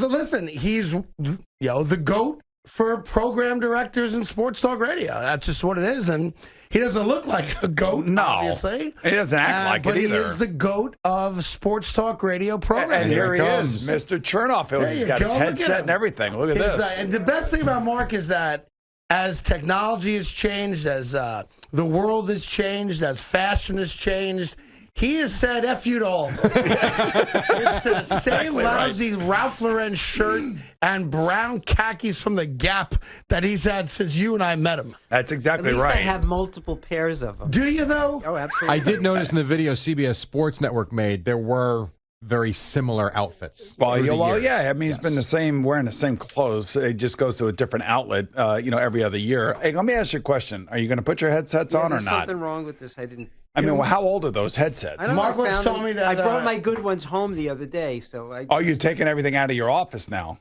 listen, he's the GOAT for program directors in sports talk radio. That's just what it is. And he doesn't look like a GOAT, obviously. He doesn't act like it either. But he is the GOAT of sports talk radio programming. And here he is, Mr. Chernoff. He's got his headset and everything. Look at this. And the best thing about Mark is that as technology has changed, as the world has changed, as fashion has changed, he has said F you to all of them. It's the same lousy Ralph Lauren shirt and brown khakis from the Gap that he's had since you and I met him. That's exactly At least right. I have multiple pairs of them. Do you, though? Oh, absolutely. I did notice in the video CBS Sports Network made, there were very similar outfits. Well, yeah. I mean, he's been wearing the same clothes. It just goes to a different outlet, every other year. Hey, let me ask you a question. Are you going to put your headsets on or not? There's something wrong with this. I didn't. I mean, how old are those headsets? Mark was telling me that I brought my good ones home the other day, so you're taking everything out of your office now?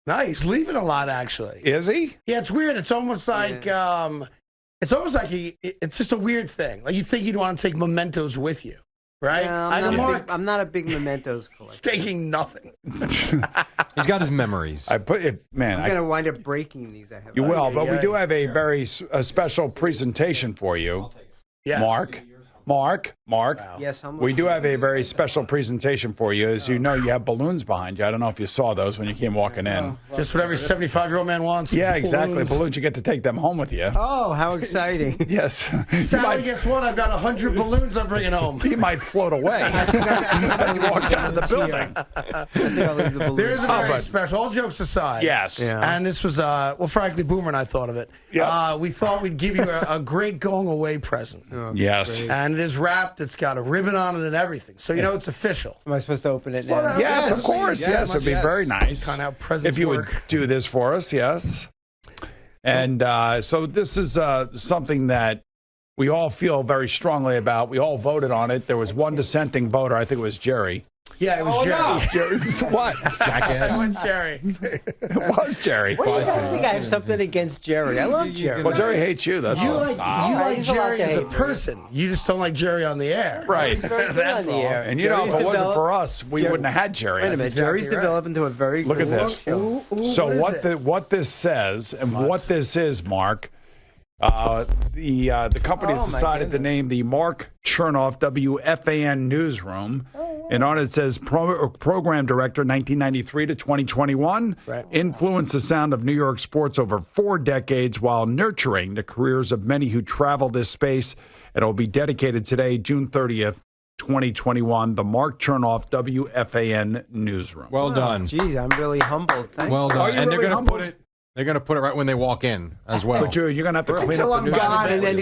No, he's leaving a lot, actually. Is he? Yeah, it's weird. It's almost like it's just a weird thing. Like you think you'd want to take mementos with you, right? Yeah, I'm not a big mementos collector. He's taking nothing. He's got his memories. I'm going to wind up breaking these. I have. You will, but we do have a very special presentation for you, yes. Mark. Wow. Yes, we do have a very special presentation for you. As you know, you have balloons behind you. I don't know if you saw those when you came walking in. Just what every 75-year-old man wants. Yeah, exactly. Balloons, you get to take them home with you. Oh, how exciting. Yes. Sally, guess what? I've got 100 balloons I'm bringing home. He might float away as he walks out of the building. There's a very special, all jokes aside. Yes. Yeah. And this was, frankly, Boomer and I thought of it. Yep. We thought we'd give you a great going-away present. Yes. Great. And it is wrapped. It's got a ribbon on it and everything. So, it's official. Am I supposed to open it now? Well, Yes, of course. Yes, it'd be very nice. Kind of how presents if you work. would do this for us, yes. And so this is something that we all feel very strongly about. We all voted on it. There was one dissenting voter. I think it was Jerry. Yeah, it was Jerry. What? It was Jerry. It was Jerry. What do you guys think? I have something against Jerry. I love Jerry. Well, Jerry hates you. That's You all. like He's a lot Jerry to as a hate, person. You just don't like Jerry on the air. Right. That's all. And if it wasn't for us, we wouldn't have had Jerry. Wait a minute. exactly Jerry's right. developed into a very Look at this. show. So what is what this says and what this is, Mark, the company has decided to name the Mark Chernoff WFAN newsroom. And on it says program director 1993 to 2021, influenced the sound of New York sports over 4 decades while nurturing the careers of many who travel this space. It will be dedicated today, June 30th, 2021, the Mark Chernoff WFAN newsroom. Well done. Geez, I'm really humbled. Thank Well you. done. you And really they're going to humbled? put it. They're going to put it right when they walk in as well. But you're going to have to clean Until up the I'm gone, and then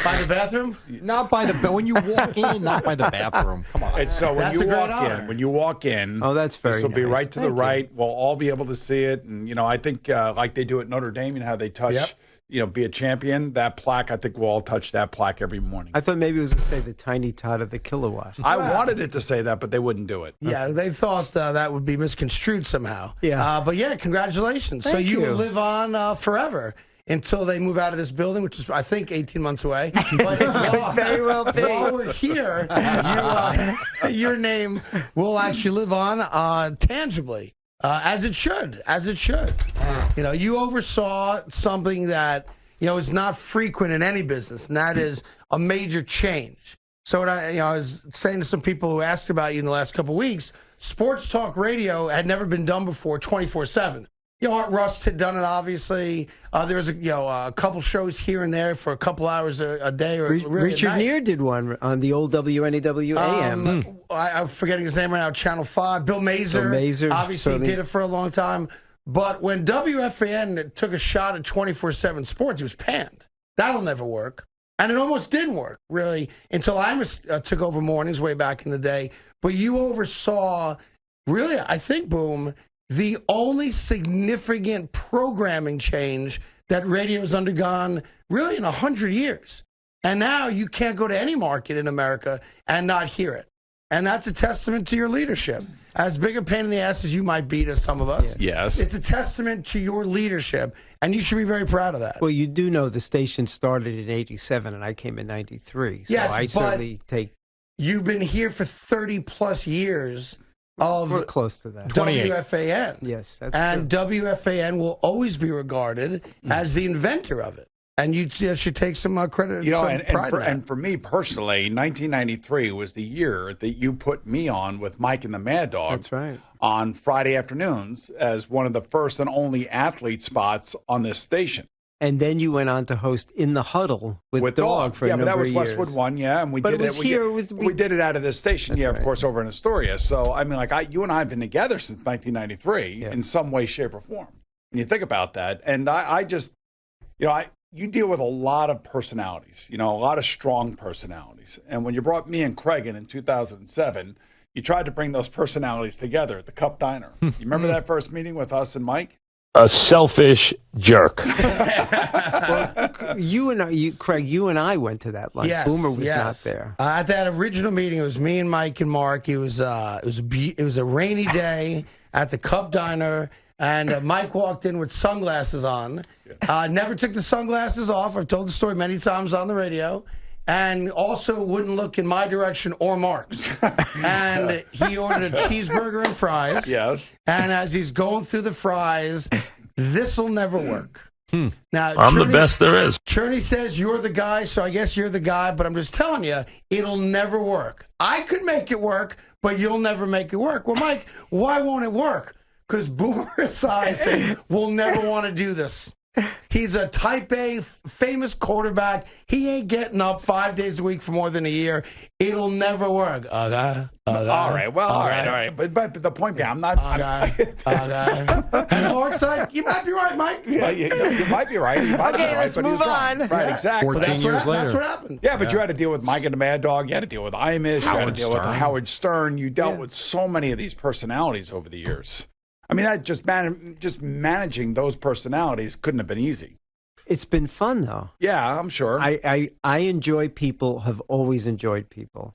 By the bathroom? Not by the when you walk in, not by the bathroom. Come on. And so when That's you a great walk honor. in, that's very this will be nice. right to the Thank you. right. We'll all be able to see it, and I think like they do at Notre Dame, how they touch, be a champion. That plaque, I think we'll all touch that plaque every morning. I thought maybe it was going to say the tiny tot of the kilowatt. I wanted it to say that, but they wouldn't do it. Yeah, they thought that would be misconstrued somehow. Yeah. But congratulations. So Thank you will you. live on forever until they move out of this building, which is, I think, 18 months away. But Very well be. while we're here, your name will actually live on tangibly, as it should. You oversaw something that, is not frequent in any business, and that is a major change. So I was saying to some people who asked about you in the last couple of weeks, sports talk radio had never been done before 24/7. Art Rust had done it, obviously. There was a couple shows here and there for a couple hours a day. Or really Richard Neer did one on the old WNEW AM. I'm forgetting his name right now, Channel 5. Bill Mazer obviously did it for a long time. But when WFAN took a shot at 24/7 sports, it was panned. That'll never work. And it almost didn't work, really, until I took over mornings way back in the day. But you oversaw, really, I think, Boom, the only significant programming change that radio's undergone, really, in 100 years. And now you can't go to any market in America and not hear it. And that's a testament to your leadership. As big a pain in the ass as you might be to some of us. Yes. It's a testament to your leadership, and you should be very proud of that. Well, you do know the station started in 87, and I came in 93. So Yes, I but certainly take... You've been here for 30-plus years, of We're close to that. 28. WFAN. Yes, that's And true. WFAN will always be regarded as the inventor of it. And you should take some credit. You know, some and pride in that. for me personally, 1993 was the year that you put me on with Mike and the Mad Dog. That's right. On Friday afternoons as one of the first and only athlete spots on this station. And then you went on to host In the Huddle with Dog for a number but that was of years. Westwood One, yeah, and we But did it was it. here. We did it out of this station, That's of right. course, over in Astoria. So I mean, like you and I have been together since 1993 in some way, shape, or form. When you think about that, and I just, you deal with a lot of personalities, a lot of strong personalities. And when you brought me and Craig in 2007, you tried to bring those personalities together at the Cup Diner. You remember that first meeting with us and Mike? A selfish jerk. Well, Craig, you and I went to that lunch. Yes, Boomer was not there. At that original meeting, it was me and Mike and Mark. It was a rainy day at the Cup Diner, and Mike walked in with sunglasses on. Never took the sunglasses off. I've told the story many times on the radio. And also wouldn't look in my direction or Mark's. And he ordered a cheeseburger and fries. Yes. And as he's going through the fries, this'll never work. Now, I'm the best there is. Cherney says you're the guy, so I guess you're the guy, but I'm just telling you, it'll never work. I could make it work, but you'll never make it work. Well, Mike, why won't it work? Because Boomer Esiason will never want to do this. He's a type A famous quarterback. He ain't getting up 5 days a week for more than a year. It'll never work. All right. But the point being, I'm not. Mark's like, you might be right, Mike. Yeah, you might be right. Let's move on. Right, exactly. 14 years later. That's what happened. Yeah, but you had to deal with Mike and the Mad Dog. You had to deal with Imish. You had to deal with Howard Stern. You dealt with so many of these personalities over the years. I mean, just managing those personalities couldn't have been easy. It's been fun, though. Yeah, I'm sure. I enjoy people, have always enjoyed people.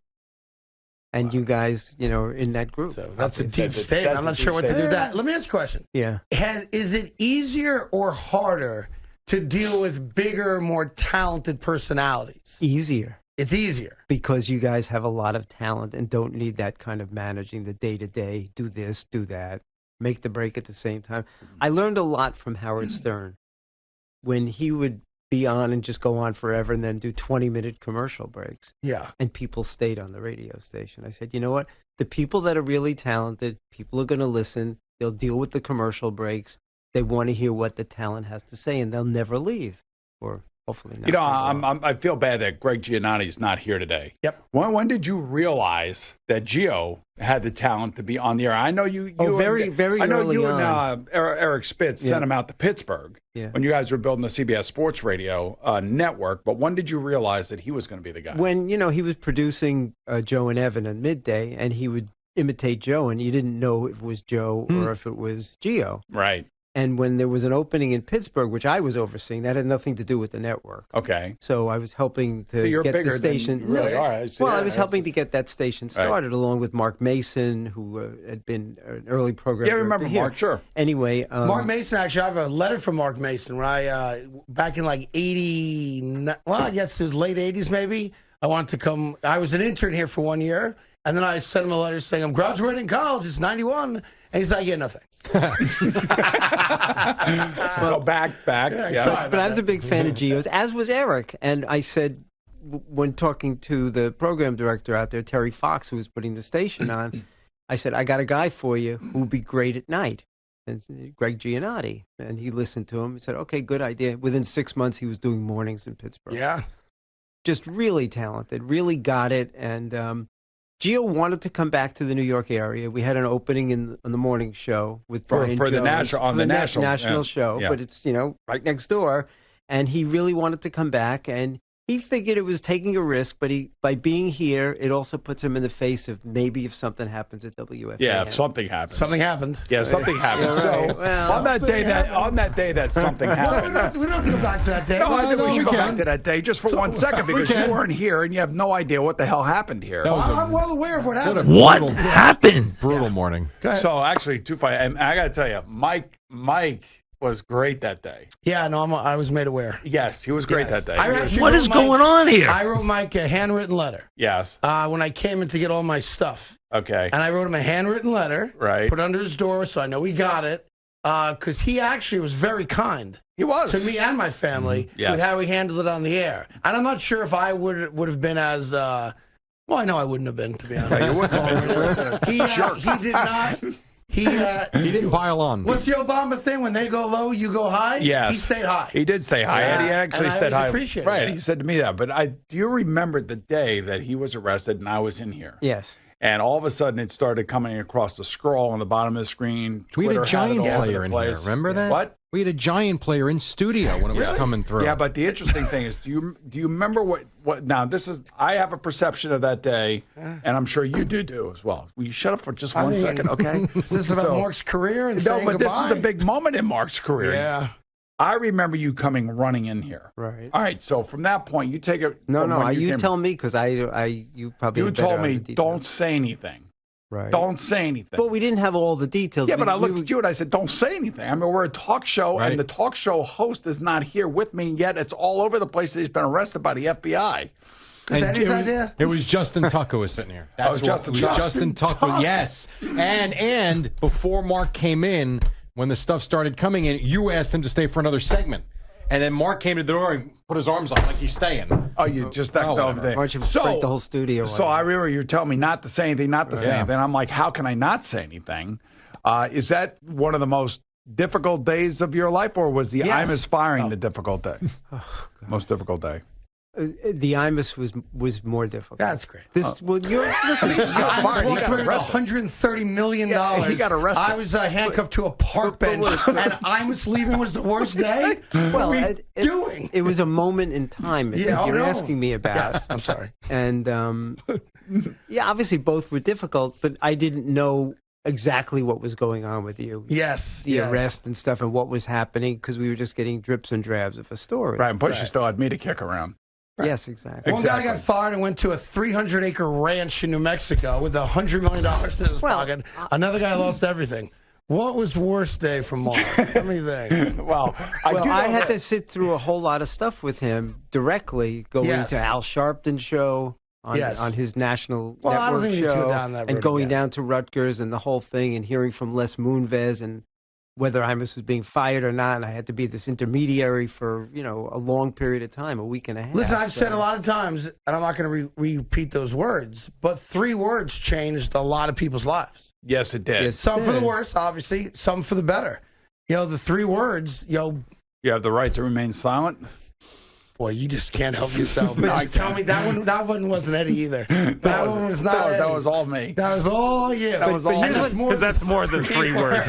And you guys, in that group. So that's a deep statement. I'm not sure what to do with that. Let me ask you a question. Yeah. Is it easier or harder to deal with bigger, more talented personalities? Easier. It's easier. Because you guys have a lot of talent and don't need that kind of managing the day-to-day, do this, do that, make the break at the same time. I learned a lot from Howard Stern when he would be on and just go on forever and then do 20-minute commercial breaks. Yeah. And people stayed on the radio station. I said, you know what? The people that are really talented, people are going to listen. They'll deal with the commercial breaks. They want to hear what the talent has to say, and they'll never leave. Or hopefully not. I feel bad that Gregg Giannotti is not here today. Yep. When did you realize that Gio had the talent to be on the air? I know you. Very early I know you on. and Eric Spitz sent him out to Pittsburgh when you guys were building the CBS Sports Radio network. But when did you realize that he was going to be the guy? When he was producing Joe and Evan at midday, and he would imitate Joe, and you didn't know if it was Joe or if it was Gio. Right. And when there was an opening in Pittsburgh, which I was overseeing, that had nothing to do with the network. Okay. So I was helping to get the station. I was helping to get that station started, along with Mark Mason, who had been an early program. Yeah, I remember Mark, sure. Anyway. Mark Mason, actually, I have a letter from Mark Mason when back in like 80, well, I guess it was late 80s maybe. I wanted to come. I was an intern here for 1 year. And then I sent him a letter saying, I'm graduating college. It's 91. And he's like, yeah, no thanks. Well, back. Yeah. But I was a big fan of Gio's, as was Eric. And I said, when talking to the program director out there, Terry Fox, who was putting the station on, I said, I got a guy for you who would be great at night. And it's Gregg Giannotti. And he listened to him. He said, okay, good idea. Within 6 months, he was doing mornings in Pittsburgh. Yeah. Just really talented, really got it. And Gio wanted to come back to the New York area. We had an opening on the morning show with Brian for the Jones, national show, but it's right next door. And he really wanted to come back, and he figured it was taking a risk. But by being here, it also puts him in the face of maybe if something happens at WFAN. Yeah, if something happens. Something happened. Yeah, something happened. Right. So on that day that something happened. We don't have to go back to that day. No, I think we should go back to that day just for 1 second because you weren't here and you have no idea what the hell happened here. I'm well aware of what happened. What happened? Brutal morning. So actually, too funny. And I got to tell you, Mike was great that day. Yeah, no, I was made aware. Yes, he was great that day. What is going on here? I wrote Mike a handwritten letter. Yes. When I came in to get all my stuff. Okay. And I wrote him a handwritten letter. Right. Put it under his door so I know he got it. Because he actually was very kind. He was. To me and my family with how he handled it on the air. And I'm not sure if I would have been as... well, I know I wouldn't have been, to be honest. You wouldn't. He did not... He didn't pile on. What's the Obama thing? When they go low, you go high? Yes. He stayed high. He did stay high. And he actually stayed high. Appreciate right. That. He said to me that. But do you remember the day that he was arrested and I was in here? Yes. And all of a sudden, it started coming across the scroll on the bottom of the screen. We had a giant player in here. Remember that? What? We had a giant player in studio when it was coming through. Yeah, but the interesting thing is, do you remember what? Now, this is. I have a perception of that day, and I'm sure you do as well. Will you shut up for just one second, okay? Is this about Mark's career and no, saying but goodbye? This is a big moment in Mark's career. Yeah. I remember you coming running in here. Right. All right. So from that point, you take it. No. You tell me because you probably. You told me don't say anything. Right. Don't say anything. But we didn't have all the details. Yeah, but I looked at you and I said, don't say anything. I mean, we're a talk show, and the talk show host is not here with me yet. It's all over the place that he's been arrested by the FBI. Is that his idea? It was Justin Tuck who was sitting here. Justin Tuck. Yes. And before Mark came in, when the stuff started coming in, you asked him to stay for another segment. And then Mark came to the door and put his arms up like he's staying. Oh, you just over there. Why don't you break the whole studio? So I remember you telling me not to say anything, not to say anything. I'm like, how can I not say anything? Is that one of the most difficult days of your life, or was the Imus firing the difficult day? Most difficult day. The Imus was more difficult. That's great. You're listening. got fired. He got arrested. $130 million. He got arrested. I was handcuffed to a park bench, and Imus leaving was the worst day. What are we doing? It was a moment in time. You're asking me about. Yes, I'm sorry. And obviously both were difficult, but I didn't know exactly what was going on with you. Yes. The arrest and stuff and what was happening because we were just getting drips and drabs of a story. Right, and plus you still had me to kick around. Right. Yes, exactly. One guy got fired and went to a 300-acre ranch in New Mexico with $100 million in his pocket. Another guy lost everything. What was the worst day for Mark? Let me think. I had to sit through a whole lot of stuff with him directly, going to Al Sharpton's show on his national network I don't think show, you go down that road and going again. down to Rutgers and the whole thing, and hearing from Les Moonves and whether Imus was being fired or not, and I had to be this intermediary for a long period of time, a week and a half. Listen, I've said a lot of times, and I'm not going to repeat those words, but 3 words changed a lot of people's lives. Yes, it did. Some for the worse, obviously, some for the better. The 3 words, You have the right to remain silent. Boy, you just can't help yourself. Tell me that one wasn't Eddie either. That one was not Eddie. That was all me. That was all you. That was all because that's more than 3 words.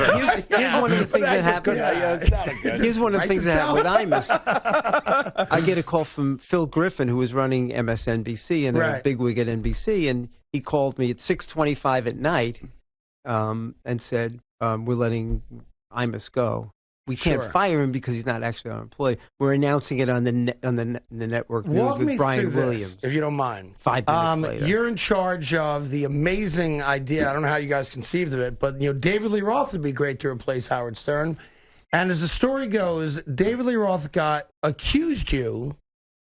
Here's one of the things that happened. Here's one of the things that happened with Imus. I get a call from Phil Griffin, who was running MSNBC and a bigwig at NBC, and he called me at 6:25 at night and said, "We're letting Imus go. We can't fire him because he's not actually unemployed. We're announcing it on the network news with Brian Williams." If you don't mind. 5 minutes later. You're in charge of the amazing idea. I don't know how you guys conceived of it, but David Lee Roth would be great to replace Howard Stern. And as the story goes, David Lee Roth accused you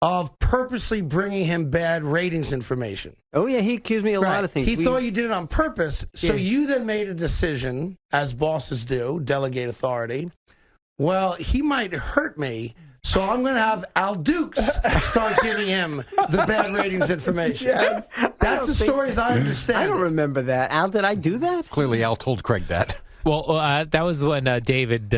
of purposely bringing him bad ratings information. Oh, yeah, he accused me of a lot of things. He thought you did it on purpose, so you then made a decision, as bosses do, delegate authority. Well, he might hurt me, so I'm going to have Al Dukes start giving him the bad ratings information. Yes. That's the story as I understand. I don't remember that. Al, did I do that? Clearly, Al told Craig that. Well, that was when David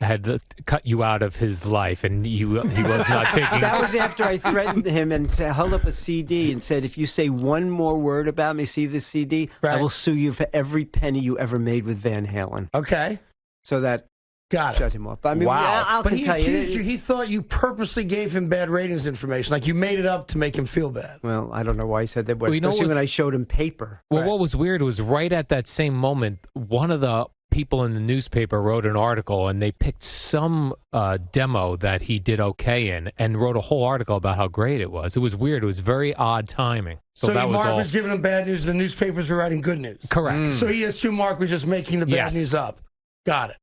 had cut you out of his life, and he was not taking. That was after I threatened him and held up a CD and said, "If you say one more word about me, see this CD, I will sue you for every penny you ever made with Van Halen." Okay. So that shut him up. I mean, Al can tell you. He thought you purposely gave him bad ratings information, like you made it up to make him feel bad. Well, I don't know why he said that, especially when I showed him paper. Well, what was weird was right at that same moment, one of the people in the newspaper wrote an article, and they picked some demo that he did okay in and wrote a whole article about how great it was. It was weird. It was very odd timing. So that Mark was giving him bad news, the newspapers were writing good news. Correct. So he assumed Mark was just making the bad news up. Got it.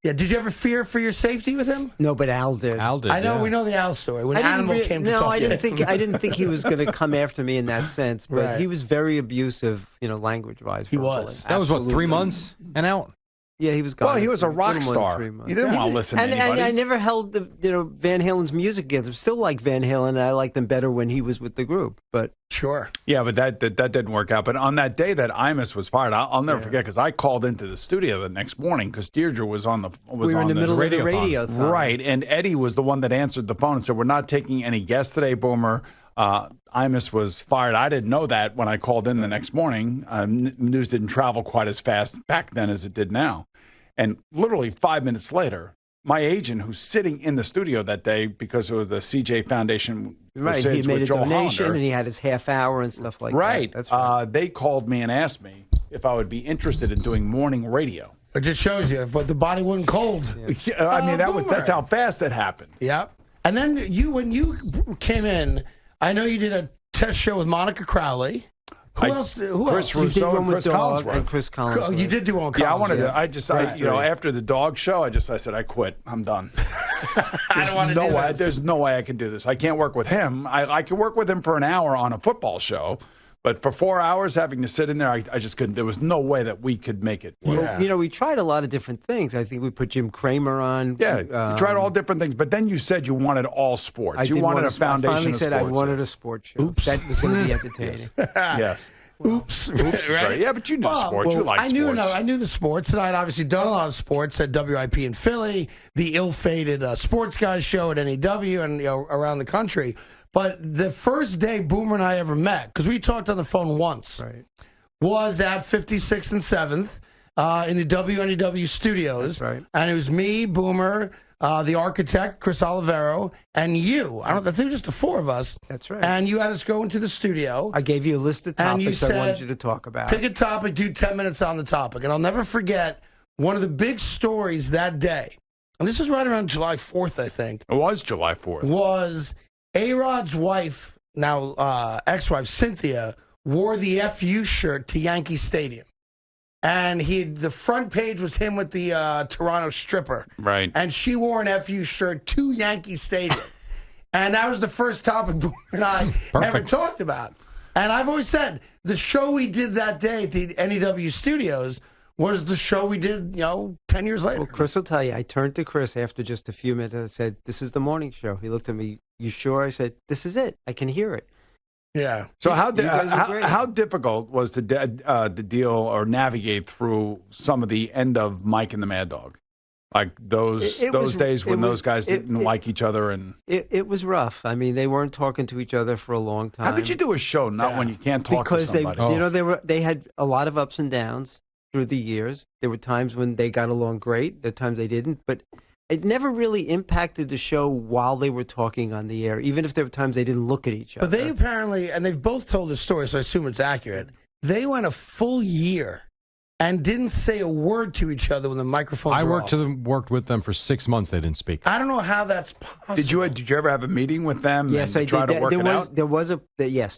Yeah, did you ever fear for your safety with him? No, but Al did. I know, we know the Al story. When Animal came to talk I didn't think he was going to come after me in that sense, but he was very abusive, language-wise. He was. That was, 3 months and out? Yeah, he was gone. Well, he was a rock star. You didn't want to listen to anybody. And I never held Van Halen's music against him. Still like Van Halen, and I liked them better when he was with the group. But sure. Yeah, but that didn't work out. But on that day that Imus was fired, I'll never forget, because I called into the studio the next morning because Deirdre was on the we were in the middle of the radio. Right, and Eddie was the one that answered the phone and said, "We're not taking any guests today, Boomer. Imus was fired." I didn't know that when I called in the next morning. News didn't travel quite as fast back then as it did now. And literally 5 minutes later, my agent, who's sitting in the studio that day because it was the CJ Foundation, right? He made a donation, and he had his half hour and stuff like that. Right. That's right. They called me and asked me if I would be interested in doing morning radio. It just shows you, but the body wasn't cold. Yeah, I mean, that's how fast it happened. Yeah. And then when you came in, I know you did a test show with Monica Crowley. Who else? Chris Russo and Chris Collinsworth. And Chris Collinsworth. Oh, you did do one with Collinsworth. Yeah, I wanted to. After the dog show, I said, I quit. I'm done. There's no way I can do this. I can't work with him. I can work with him for an hour on a football show, but for 4 hours having to sit in there, I just couldn't. There was no way that we could make it. Yeah. We tried a lot of different things. I think we put Jim Cramer on. Yeah, we tried all different things. But then you said you wanted all sports. You wanted a foundation of sports. I finally said I wanted a sports show. Oops. That was going to be entertaining. Yes. Oops. Right? Yeah, but you knew sports. You liked sports. I knew the sports, and I'd obviously done a lot of sports at WIP in Philly, the ill-fated Sports Guys show at NEW, and around the country. But the first day Boomer and I ever met, because we talked on the phone once, was at 56th and 7th in the WNEW studios. That's right. And it was me, Boomer, the architect, Chris Olivero, and you. I think it was just the four of us. That's right. And you had us go into the studio. I gave you a list of topics I wanted you to talk about. Pick a topic, do 10 minutes on the topic. And I'll never forget one of the big stories that day, and this was right around July 4th, I think. It was July 4th. Was A-Rod's wife, now ex-wife, Cynthia, wore the FU shirt to Yankee Stadium. And the front page was him with the Toronto stripper. Right. And she wore an FU shirt to Yankee Stadium. And that was the first topic Boomer and I ever talked about. And I've always said, the show we did that day at the NEW studios was the show we did, 10 years later. Well, Chris will tell you, I turned to Chris after just a few minutes and I said, "This is the morning show." He looked at me, "You sure?" I said, "This is it. I can hear it." Yeah. So how difficult was to deal or navigate through some of the end of Mike and the Mad Dog? Like those days when those guys didn't like each other, and it was rough. I mean, they weren't talking to each other for a long time. How could you do a show when you can't talk to somebody? Because they had a lot of ups and downs through the years. There were times when they got along great. There were times they didn't, but it never really impacted the show while they were talking on the air, even if there were times they didn't look at each other. But they apparently, and they've both told the story, so I assume it's accurate, they went a full year and didn't say a word to each other when the microphones were off. I worked with them for 6 months. They didn't speak. I don't know how that's possible. Did you ever have a meeting with them? Yes, and I try did. To work it out? There was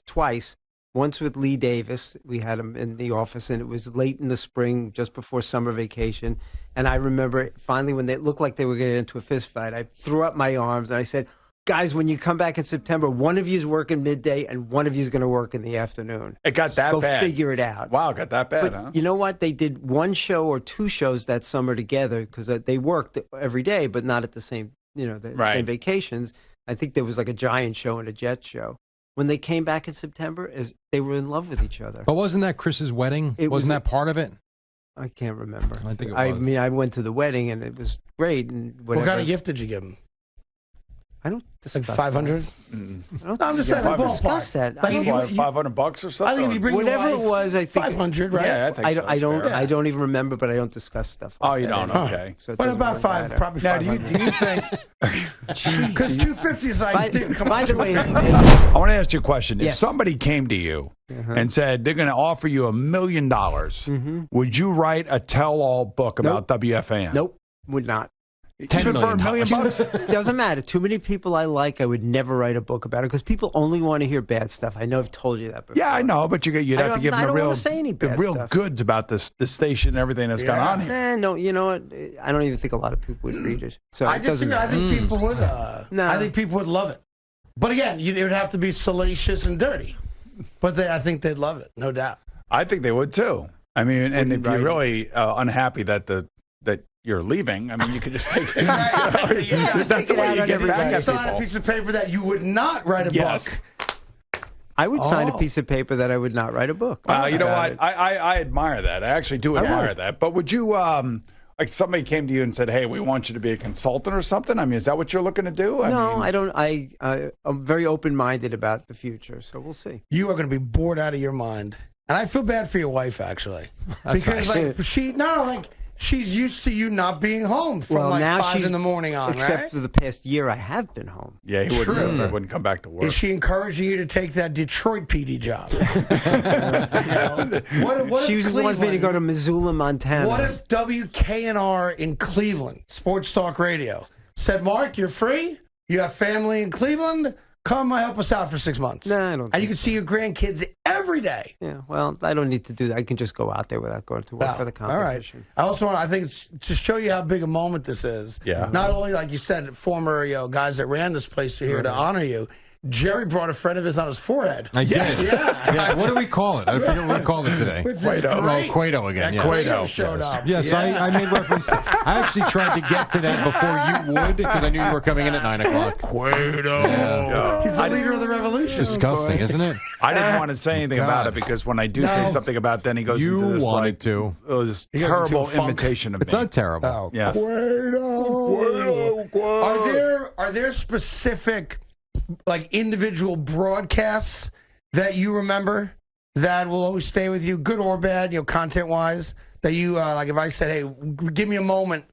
twice. Once with Lee Davis. We had him in the office, and it was late in the spring, just before summer vacation. And I remember finally when they looked like they were getting into a fist fight, I threw up my arms and I said, "Guys, when you come back in September, one of you is working midday and one of you is going to work in the afternoon." It got that bad. Go figure it out. Wow, it got that bad, huh? You know what? They did one show or two shows that summer together because they worked every day, but not at the same, same vacations. I think there was like a Giant show and a Jet show. When they came back in September, they were in love with each other. But wasn't that Chris's wedding? Wasn't that part of it? I can't remember. I think it was. I mean, I went to the wedding, and it was great. And what kind of gift did you give him? I don't discuss like 500. No, I'm just saying. I don't discuss that. Like $500 or something. I think if you bring whatever it was, I think 500, right? Yeah, I think so. I don't even remember, but I don't discuss stuff. Like you don't? That. Okay. So what about probably 500? Do you think? Because 250 is like didn't come. By the way, I want to ask you a question. Yes. If somebody came to you and said they're going to offer you $1 million, would you write a tell-all book about WFAN? Nope, would not. $10 million. $1 million. Doesn't matter. Too many people I like, I would never write a book about it because people only want to hear bad stuff. I know I've told you that before. Yeah, I know, but you'd have to give them the real goods about the station and everything that's gone on here. No, you know what? I don't even think a lot of people would read it. So I disagree. I think people would. I think people would love it. But again, it would have to be salacious and dirty. But I think they'd love it, no doubt. I think they would too. I mean, and if you're really unhappy that you're leaving, I mean, you could just take it. That's the way you get back at sign a piece of paper that you would not write a book. I would sign a piece of paper that I would not write a book. You know what? I admire that. I actually do admire that. But would you, like somebody came to you and said, hey, we want you to be a consultant or something? I mean, is that what you're looking to do? I don't. I'm very open-minded about the future, so we'll see. You are going to be bored out of your mind. And I feel bad for your wife, actually. Because she's used to you not being home from 5 in the morning on, except for the past year I have been home. Yeah, he wouldn't come back to work. Is she encouraging you to take that Detroit PD job? What she wants me to go to Missoula, Montana. What if WKNR in Cleveland, Sports Talk Radio, said, Mark, you're free? You have family in Cleveland? Come help us out for 6 months. No, I don't. And you can see your grandkids every day. Yeah, well, I don't need to do that. I can just go out there without going to work for the competition. All right. I think it's to show you how big a moment this is. Yeah. Not only, like you said, former guys that ran this place are here to honor you. Jerry brought a friend of his on his forehead. I did. Yeah. What do we call it? I forget what we called it today. Cueto again. Yeah, Cueto showed up. Yes, I made reference. I actually tried to get to that before you would because I knew you were coming in at 9 o'clock. Cueto. Yeah. He's the leader of the revolution. It's disgusting, isn't it? I didn't want to say anything about it because when I do say something about it, then he goes into this this terrible imitation of me. It's not terrible. Oh, yeah. Cueto. Are there specific individual broadcasts that you remember that will always stay with you, good or bad, content wise, that you if I said, hey, give me a moment,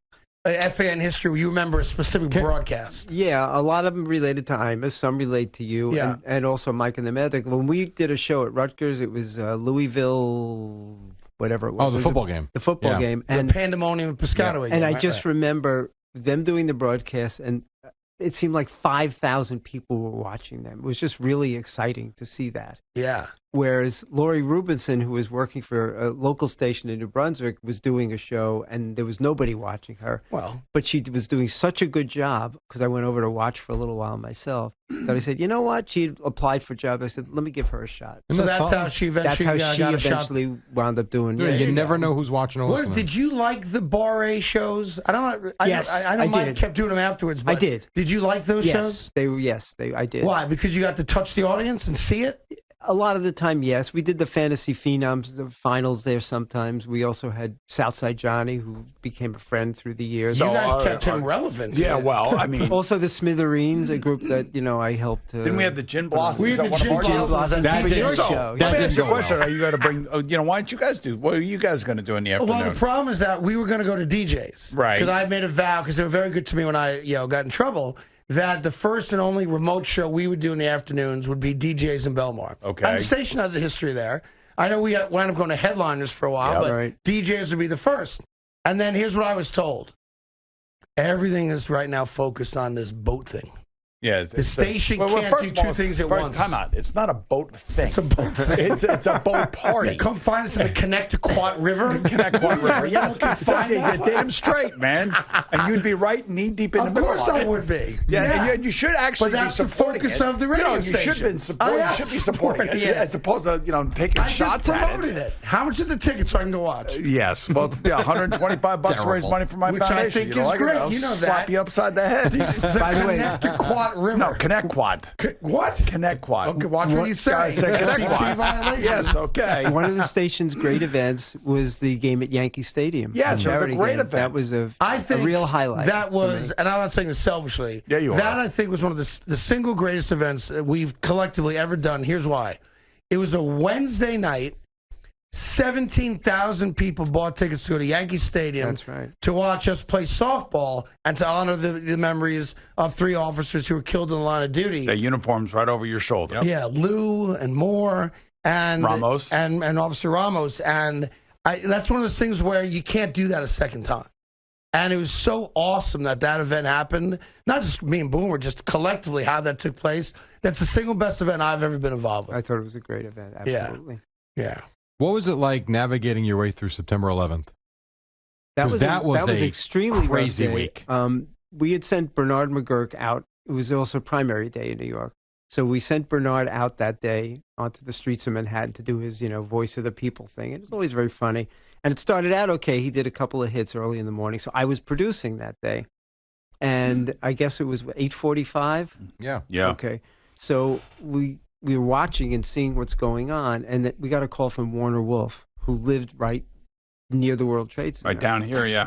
FAN history, where you remember a specific broadcast? Yeah, a lot of them related to Imus, some relate to you, and also Mike and the Medic. When we did a show at Rutgers, it was Louisville, whatever it was. Oh, the football game. The football game. And the Pandemonium Piscataway game. And I just remember them doing the broadcast, and it seemed like 5,000 people were watching them. It was just really exciting to see that. Yeah. Whereas Lori Rubinson, who was working for a local station in New Brunswick, was doing a show, and there was nobody watching her. Well, but she was doing such a good job, because I went over to watch for a little while myself, that I said, you know what? She applied for jobs. I said, let me give her a shot. So that's how she eventually wound up doing. Yeah, you never know who's watching or listening. Did you like the Bar A shows? I know Mike kept doing them afterwards, but I did. Did you like those shows? I did. Why? Because you got to touch the audience and see it? A lot of the time, yes. We did the Fantasy Phenoms, the finals there sometimes. We also had Southside Johnny, who became a friend through the years. You guys kept him relevant. Yeah, well, I mean. Also the Smithereens, a group that, I helped. Didn't we have the Gin Blossoms? We had the Gin Blossoms. That was your show. Let me ask you a question. Are you going to bring, why don't you guys do, what are you guys going to do in the afternoon? Well, the problem is that we were going to go to DJs. Right. Because I made a vow, because they were very good to me when I, got in trouble, that the first and only remote show we would do in the afternoons would be DJs in Belmar. Okay. And the station has a history there. I know we wound up going to headliners for a while, but DJs would be the first. And then here's what I was told. Everything is right now focused on this boat thing. Yeah, the station can't do two things at once. Time out. It's not a boat thing. It's a boat thing. It's a boat party. Yeah, come find us in the Connecticut River. Connecticut River. Yes, you're damn straight, man. And you'd be right knee deep in the middle of it. Of course I would be. Yeah, and you should actually be supporting it. But that's the focus of the radio station. You should be supporting it as opposed to taking shots at it. I just promoted it. How much is the ticket so I can go watch? Yes. Well, it's $125 to raise money for my foundation. Which I think is great. You know that. Slap you upside the head. By the way, Connecticut River. No, Connecticut. What? Connecticut. Okay, watch what you say. Connecticut. Yes, okay. One of the station's great events was the game at Yankee Stadium. Yes, it was a great event. That was a real highlight. That was, and I'm not saying this selfishly. Yeah, you are. That, I think, was one of the single greatest events that we've collectively ever done. Here's why. It was a Wednesday night. 17,000 people bought tickets to go to Yankee Stadium to watch us play softball and to honor the memories of 3 officers who were killed in the line of duty. Their uniforms right over your shoulder. Yep. Yeah, Lou and Moore and Ramos and Officer Ramos. And that's one of those things where you can't do that a second time. And it was so awesome that event happened. Not just me and Boomer, just collectively how that took place. That's the single best event I've ever been involved with. I thought it was a great event. Absolutely. Yeah. What was it like navigating your way through September 11th? That was extremely crazy rough day. week. We had sent Bernard McGurk out. It was also primary day in New York. So we sent Bernard out that day onto the streets of Manhattan to do his, voice of the people thing. It was always very funny. And it started out okay. He did a couple of hits early in the morning. So I was producing that day. And I guess it was 8:45? Yeah. Okay. So we were watching and seeing what's going on. And we got a call from Warner Wolf, who lived right near the World Trade Center. Right down here, yeah.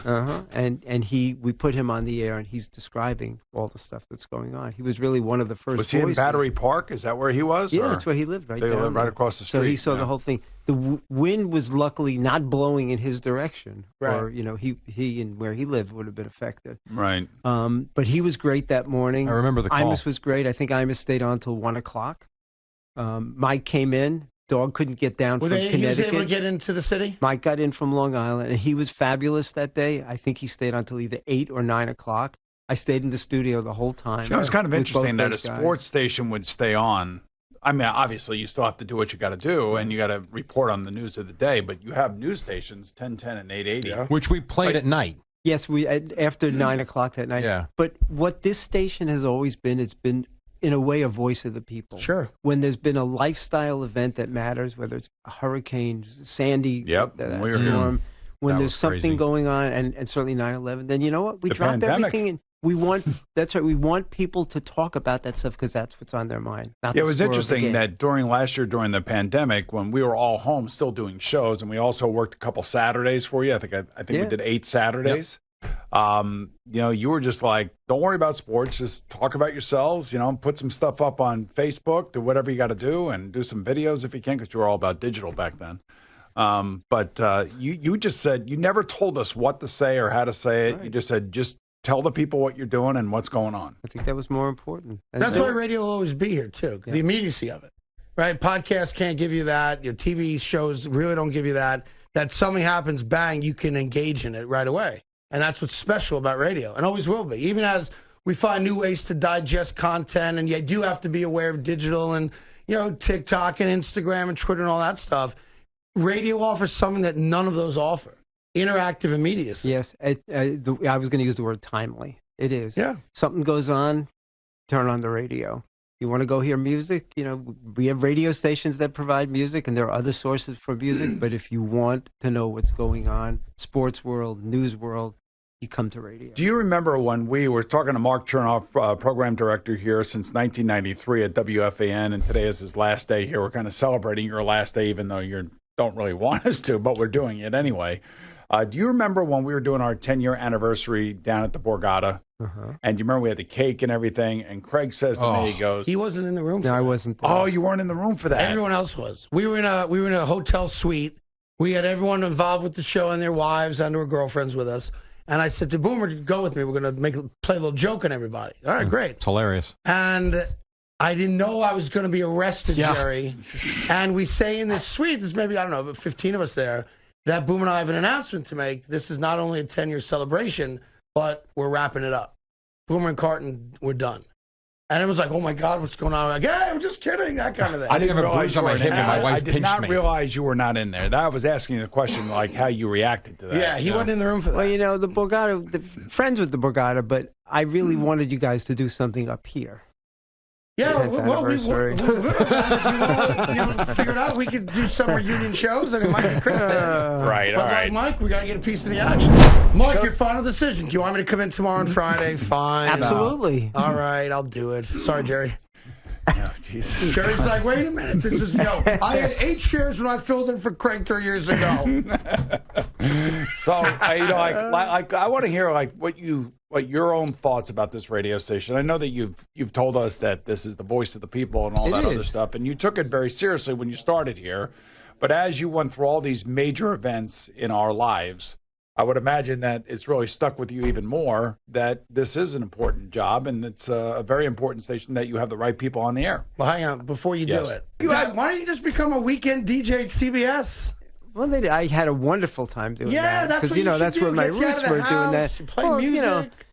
And we put him on the air, and he's describing all the stuff that's going on. He was really one of the first Was he voices. in Battery Park? Is that where he was? Yeah, that's where he lived, right so down he lived right across the street. So he saw the whole thing. The wind was luckily not blowing in his direction. Right. Or, he and where he lived would have been affected. Right. But he was great that morning. I remember the call. Imus was great. I think Imus stayed on till 1 o'clock. Mike came in. Dog couldn't get down from Connecticut. He was able to get into the city? Mike got in from Long Island, and he was fabulous that day. I think he stayed until either 8 or 9 o'clock. I stayed in the studio the whole time. It was kind of interesting that a sports station would stay on. I mean, obviously, you still have to do what you got to do, and you got to report on the news of the day, but you have news stations, 1010 and 880. Which we played at night. Yes, after 9 o'clock that night. Yeah. But what this station has always been, it's been, in a way, a voice of the people. Sure. When there's been a lifestyle event that matters, whether it's a hurricane, Sandy, that storm, when That there's was something crazy. going on, and certainly 9/11, then you know what? We The drop pandemic. everything and we want. That's right. We want people to talk about that stuff because that's what's on their mind. Not Yeah, it the was score of the interesting game. that during the pandemic, when we were all home still doing shows, and we also worked a couple Saturdays for you. I think we did 8 Saturdays. You were just like, don't worry about sports, just talk about yourselves, put some stuff up on Facebook, do whatever you got to do, and do some videos if you can, because you were all about digital back then. But you just said, you never told us what to say or how to say it. Right. You just said, just tell the people what you're doing and what's going on. I think that was more important. That's why radio will always be here, too, the immediacy of it. Right? Podcasts can't give you that. Your TV shows really don't give you that. That something happens, bang, you can engage in it right away. And that's what's special about radio, and always will be. Even as we find new ways to digest content, and you do have to be aware of digital and, TikTok and Instagram and Twitter and all that stuff, radio offers something that none of those offer. Interactive immediacy. Yes. I was going to use the word timely. It is. Yeah. Something goes on, turn on the radio. You want to go hear music? We have radio stations that provide music, and there are other sources for music. But if you want to know what's going on, sports world, news world, you come to radio. Do you remember when we were talking to Mark Chernoff, program director here since 1993 at WFAN, and today is his last day here. We're kind of celebrating your last day, even though you don't really want us to, but we're doing it anyway. Do you remember when we were doing our 10-year anniversary down at the Borgata? And you remember we had the cake and everything, and Craig says to me, he goes, he wasn't in the room for that. I wasn't there. Oh, you weren't in the room for that. Everyone else was. We were in a hotel suite. We had everyone involved with the show and their wives and their girlfriends with us. And I said to Boomer, go with me. We're going to play a little joke on everybody. All right, great. It's hilarious. And I didn't know I was going to be arrested, Jerry. And we say in this suite, there's maybe, I don't know, 15 of us there, that Boomer and I have an announcement to make. This is not only a 10-year celebration, but we're wrapping it up. Boomer and Carton, we're done. And everyone's like, oh, my God, what's going on? Like, hey, we're just kidding, that kind of thing. I didn't have a bruise on my hip, and my wife pinched me. I did not realize you were not in there. I was asking the question, like, how you reacted to that. Yeah, he wasn't in the room for that. Well, the Borgata, friends with the Borgata, but I really wanted you guys to do something up here. Yeah, well, we're good on that. If you want to figure it out, we could do some reunion shows. I mean, Mike and Chris there. Right, all right. Mike, we got to get a piece of the action. Mike, your final decision. Do you want me to come in tomorrow and Friday? Fine. Absolutely. All right, I'll do it. Sorry, Jerry. Oh, Jesus. Jerry's like, wait a minute. This is, I had 8 shares when I filled in for Craig 3 years ago. So, I want to hear what your own thoughts about this radio station. I know that you've told us that this is the voice of the people and all that other stuff, and you took it very seriously when you started here. But as you went through all these major events in our lives, I would imagine that it's really stuck with you even more that this is an important job, and it's a very important station that you have the right people on the air. Well, hang on. Before you do it, why don't you just become a weekend DJ at CBS? Well, I had a wonderful time doing that. Yeah, that's what you should that's do. where my Get you out roots of the were doing house, that. Play music.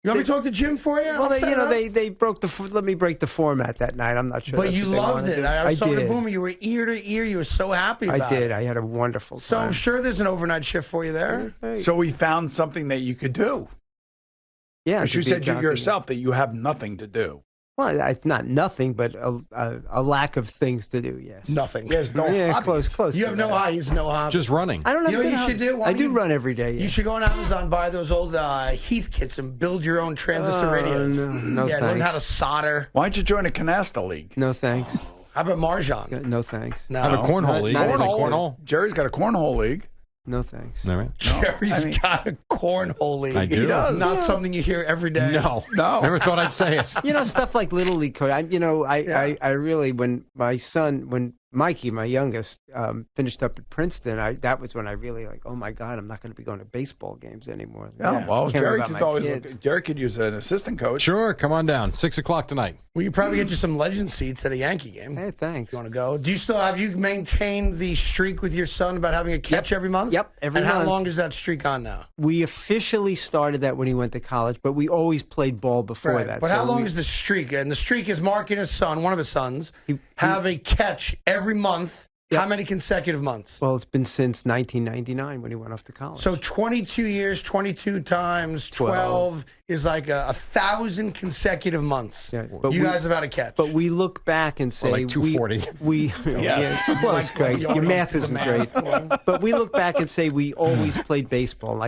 You want me to talk to Jim for you? Well, they broke let me break the format that night. I'm not sure. But you loved it. I was talking to did. Boomer. You were ear to ear. You were so happy about it. I did. I had a wonderful time. So I'm sure there's an overnight shift for you there. So we found something that you could do. Yeah. Because you said to yourself that you have nothing to do. Well, not nothing, but a lack of things to do. Yes. Nothing. There's no close. You have no hobbies, no hobbies. Just running. I don't have. You know what you should do? I do run every day. Yeah. You should go on Amazon, buy those old Heath kits, and build your own transistor radios. No, yeah, thanks. learn how to solder. Why don't you join a canasta league? No thanks. How about Mahjong? No thanks. No. I have a cornhole league. Cornhole. Jerry's got a cornhole league. No thanks. All right. Jerry's got a cornhole league. I do. He does. Not something you hear every day. No. Never thought I'd say it. Stuff like Little League code. I really, when Mikey, my youngest, finished up at Princeton, that was when I really oh my God, I'm not going to be going to baseball games anymore. Yeah, well, Jerry could use an assistant coach. Sure, come on down. 6 o'clock tonight. Well, you probably get you some legend seats at a Yankee game. Hey, thanks. You want to go? Do you still have you maintained the streak with your son about having a catch every month? Yep, every month. And how long is that streak on now? We officially started that when he went to college, but we always played ball before that. But how long is the streak? And the streak is Mark and his son, one of his sons, have a catch every month. Yep. How many consecutive months? Well, it's been since 1999 when he went off to college. So 22 years, 22 times 12 is like 1,000 consecutive months. Yeah, but you guys have had a catch. But we look back and say... like 240. Yes. Well, it's great. Your math isn't great. But we look back and say we always played baseball.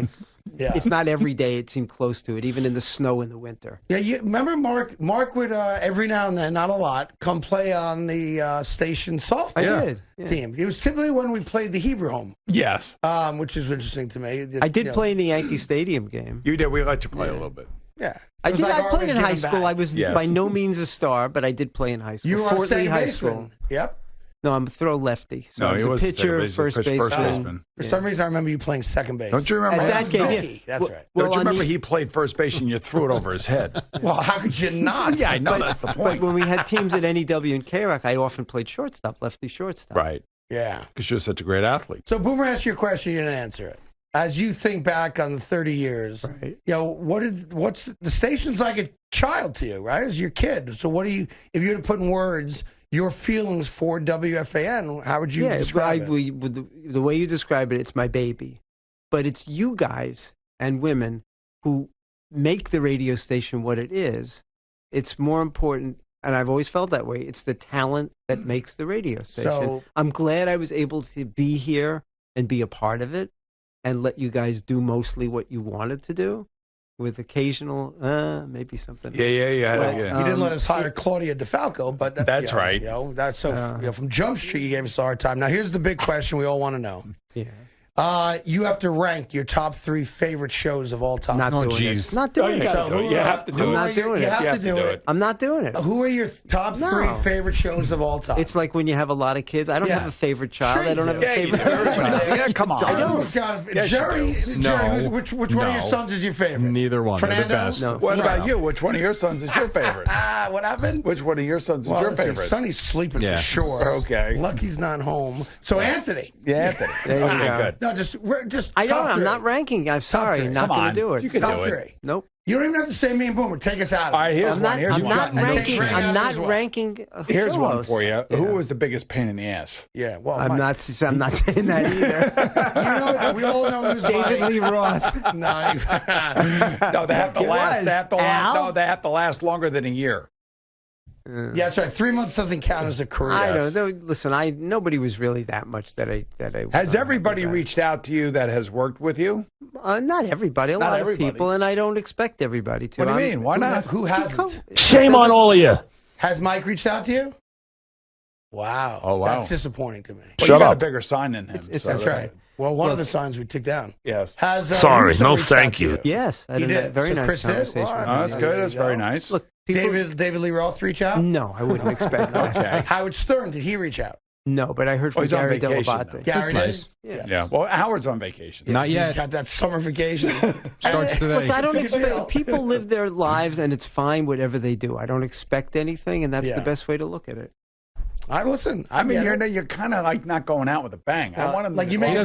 If not every day, it seemed close to it, even in the snow in the winter. Yeah, you remember Mark would, every now and then, not a lot, come play on the station softball team. It was typically when we played the Hebrew home. Yes. Which is interesting to me. I did play in the Yankee Stadium game. You did. We let you play a little bit. Yeah. I played in high school. I was by no means a star, but I did play in high school. You were Fort Lee High School. Yep. No, I'm a throw lefty. So I was a pitcher, first baseman. For some reason, I remember you playing second base. Don't you remember that game? That's right. Don't you remember he played first base and you threw it over his head? Well, how could you not? Yeah, I know. That's the point. But when we had teams at NEW and KROC, I often played shortstop, lefty shortstop. Right. Yeah. Because you're such a great athlete. So Boomer asked you a question, you didn't answer it. As you think back on the 30 years, what's the station's like a child to you, right? As your kid. So what do you, if you had to put in words your feelings for WFAN, how would you describe it? The way you describe it, it's my baby. But it's you guys and women who make the radio station what it is. It's more important, and I've always felt that way, it's the talent that makes the radio station. So, I'm glad I was able to be here and be a part of it and let you guys do mostly what you wanted to do. With occasional, maybe something. Yeah. You didn't let us hire Claudia DeFalco, but that's right. That's so. From Jump Street, you gave us a hard time. Now, here's the big question we all want to know. Yeah. You have to rank your top 3 favorite shows of all time. Not doing it. Not doing it. You have to do it. I'm not doing it. You have to do it. I'm not doing it. Who are your top 3 favorite shows of all time? It's like when you have a lot of kids. I don't have a favorite child. Sure I don't have a favorite child. Yeah, come on. I know. Jerry, which one of your sons is your favorite? Neither one. Fernando? No. What about you? Which one of your sons is your favorite? What happened? Which one of your sons is your favorite? Sonny's sleeping for sure. Okay. Lucky's not home. So Anthony. Yeah, Anthony. There you go. Good. No, just I don't. I'm not ranking. I'm sorry. I'm not going to do it. You can top do 3. Nope. You don't even have to say me and Boomer. Take us out of it. All right, here's one. I'm not ranking. Here's one for you. Yeah. Who was the biggest pain in the ass? Yeah, well, I'm not saying that either. We all know who's David Lee Roth. No, they have to last. They have to last longer than a year. Yeah, that's right. 3 months doesn't count as a career. I don't know. Listen, nobody was really that much that I. Has everybody reached out to you that has worked with you? Not everybody. A lot of people, and I don't expect everybody to. What do you mean? Why not? Who hasn't? Shame on all of you. Has Mike reached out to you? Wow. Oh, wow. That's disappointing to me. Well, you got a bigger sign than him. That's right. Well, one of the signs we took down. Yes. Sorry, no thank you. Yes. He did. Very nice conversation. Oh, that's good. That's very nice. Look, David Lee Roth reach out? No, I wouldn't expect that. Okay. Howard Stern, did he reach out? No, but I heard from Gary Dell'Abate. Gary nice. Yeah. Well, Howard's on vacation. Not yet. He's got that summer vacation. Starts today. Look, I don't expect people live their lives, and it's fine whatever they do. I don't expect anything, and that's the best way to look at it. I mean, you're kind of like not going out with a bang. I want him like to you go. make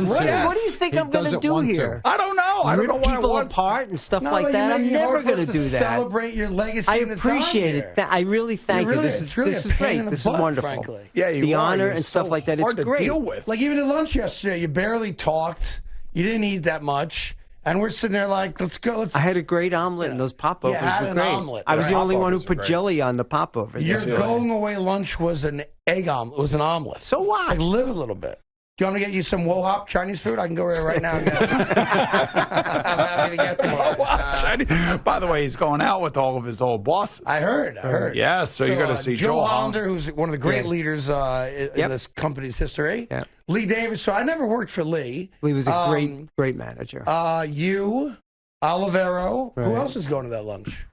What do you think I'm going to do here? I don't know. I don't know why people apart and stuff like that. I'm never going to do that. Celebrate your legacy. I appreciate it. I really thank you. This is great. This is wonderful. Frankly. Yeah, the honor and stuff like that. It's great. Deal with. Like even at lunch yesterday, you barely talked. You didn't eat that much. And we're sitting there like, let's go. I had a great omelet, and those popovers were great. Omelet. I was the only one who put jelly on the popover. Your going away lunch was an egg omelet. It was an omelet. So what? Like, live a little bit. Do you want me to get you some Wohop Chinese food? I can go right now and get it. I'm happy to get them. By the way, he's going out with all of his old bosses. I heard. Yes, so you're going to see Joe Hollander, who's one of the great leaders in this company's history. Yep. Lee Davis. So I never worked for Lee. Lee was a great manager. You, Olivero. Right. Who else is going to that lunch?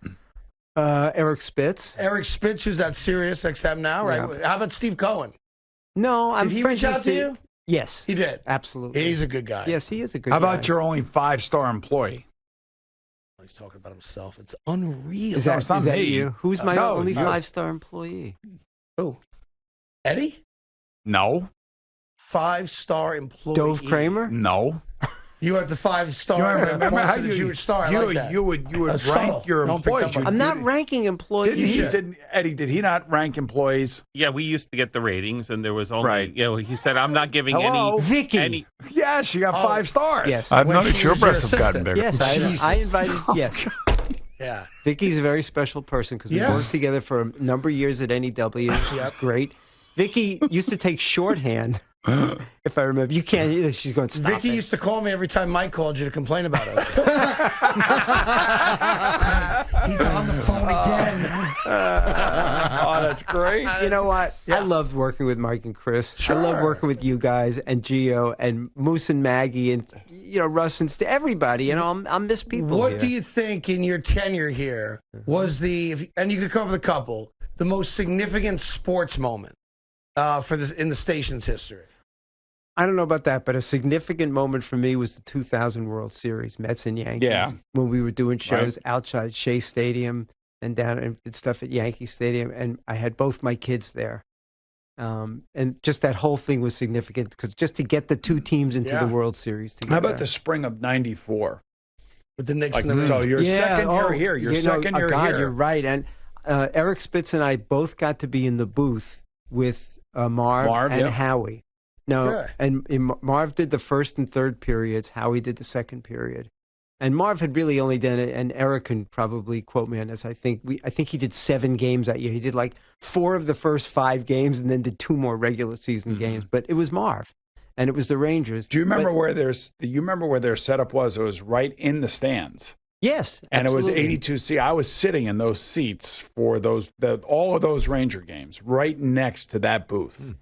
Eric Spitz. Eric Spitz, who's at Sirius XM now, right? Yeah. How about Steve Cohen? No, Did he reach out to you? Yes. He did. Absolutely. He's a good guy. Yes, he is a good guy. How about your only 5-star employee? He's talking about himself. It's unreal. Is that you? Who's my only 5-star employee? Oh, Eddie? No. 5-star employee. Dove Kramer? No. You have the 5-star. Remember how the Jewish star. I like that. You would rank your employees. I'm not ranking employees. Eddie, did he not rank employees? Yeah, we used to get the ratings, and there was only, he said, I'm not giving Vicky. Yes, you got 5 stars. Yes. I've noticed your breasts have gotten bigger. Yes, I invited, yes. Yeah. Vicky's a very special person because we worked together for a number of years at NEW. Yep. Great. Vicky used to take shorthand. If I remember, you can't. She's going. Stop Vicky used to call me every time Mike called you to complain about us. He's on the phone again. Oh, that's great. You know what? Yeah. I loved working with Mike and Chris. Sure. I love working with you guys and Gio and Moose and Maggie and Russ and everybody. I miss people. What do you think in your tenure here was and you could come up with a couple, the most significant sports moment in the station's history? I don't know about that, but a significant moment for me was the 2000 World Series, Mets and Yankees. Yeah. When we were doing shows outside Shea Stadium and down and did stuff at Yankee Stadium, and I had both my kids there. And just that whole thing was significant because just to get the two teams into the World Series together. How about the spring of '94? With the Knicks and the So your second year here. Your second year here. You're right. And Eric Spitz and I both got to be in the booth with Marv and Howie. No, and Marv did the first and third periods. Howie did the second period, and Marv had really only done it. And Eric can probably quote me on this. I think he did 7 games that year. He did like 4 of the first 5 games, and then did 2 more regular season games. But it was Marv, and it was the Rangers. Do you remember where their setup was? It was right in the stands. Yes, and absolutely. It was 82C. I was sitting in those seats for all of those Ranger games, right next to that booth.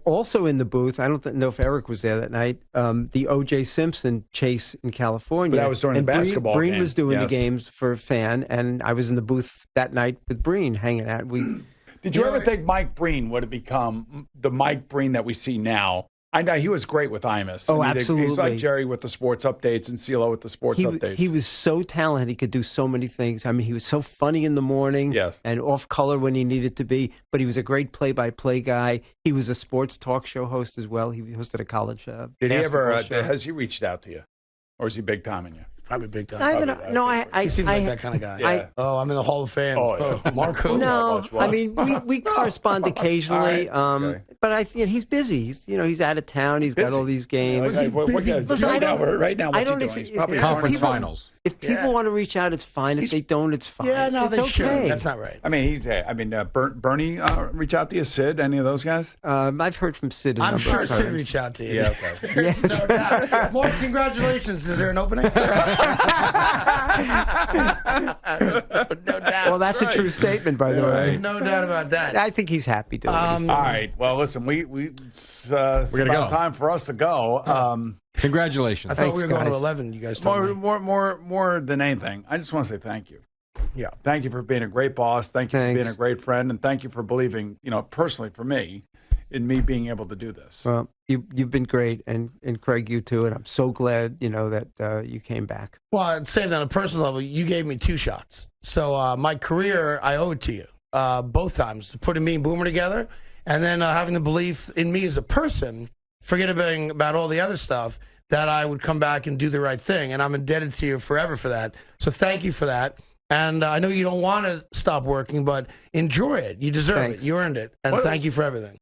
Also in the booth, I don't know if Eric was there that night, the O.J. Simpson chase in California. But that was during the basketball game. Breen was doing the games for Fan, and I was in the booth that night with Breen hanging out. Did you ever think Mike Breen would have become the Mike Breen that we see now? I know he was great with Imus. Oh, absolutely. He's like Jerry with the sports updates and CeeLo with the sports updates. He was so talented. He could do so many things. I mean, he was so funny in the morning and off color when he needed to be, but he was a great play-by-play guy. He was a sports talk show host as well. He hosted a college Did he ever, has he reached out to you? Or is he big timing you? Probably big time. He seems like that kind of guy. I'm in the Hall of Fame. Marco. No, I mean we correspond occasionally, but he's busy. He's out of town. He's got all these games. Right now, what's he doing? He's probably conference finals. If people want to reach out, it's fine. If they don't, it's fine. Yeah, no, it's they okay. should. That's not right. I mean, Bernie reach out to you, Sid, any of those guys? I've heard from Sid. I'm sure Sid reached out to you. Yeah, okay. Yes. No doubt. More congratulations. Is there an opening? No doubt. Well, that's a true statement, by the way. No doubt about that. I think he's happy doing it. All right. Well, listen, it's about time for us to go. Congratulations. I thought we were going to 11. You guys told me. More than anything, I just want to say thank you. Yeah. Thank you for being a great boss. Thank you for being a great friend, and thank you for believing, personally for me, in me being able to do this. Well, you've been great, and Craig, you too, and I'm so glad that you came back. Well, I'd say that on a personal level, you gave me 2 shots. So my career, I owe it to you. both times, putting me and Boomer together, and then having the belief in me as a person, forgetting about all the other stuff, that I would come back and do the right thing. And I'm indebted to you forever for that. So thank you for that. And I know you don't want to stop working, but enjoy it. You deserve it. You earned it. And thank you for everything.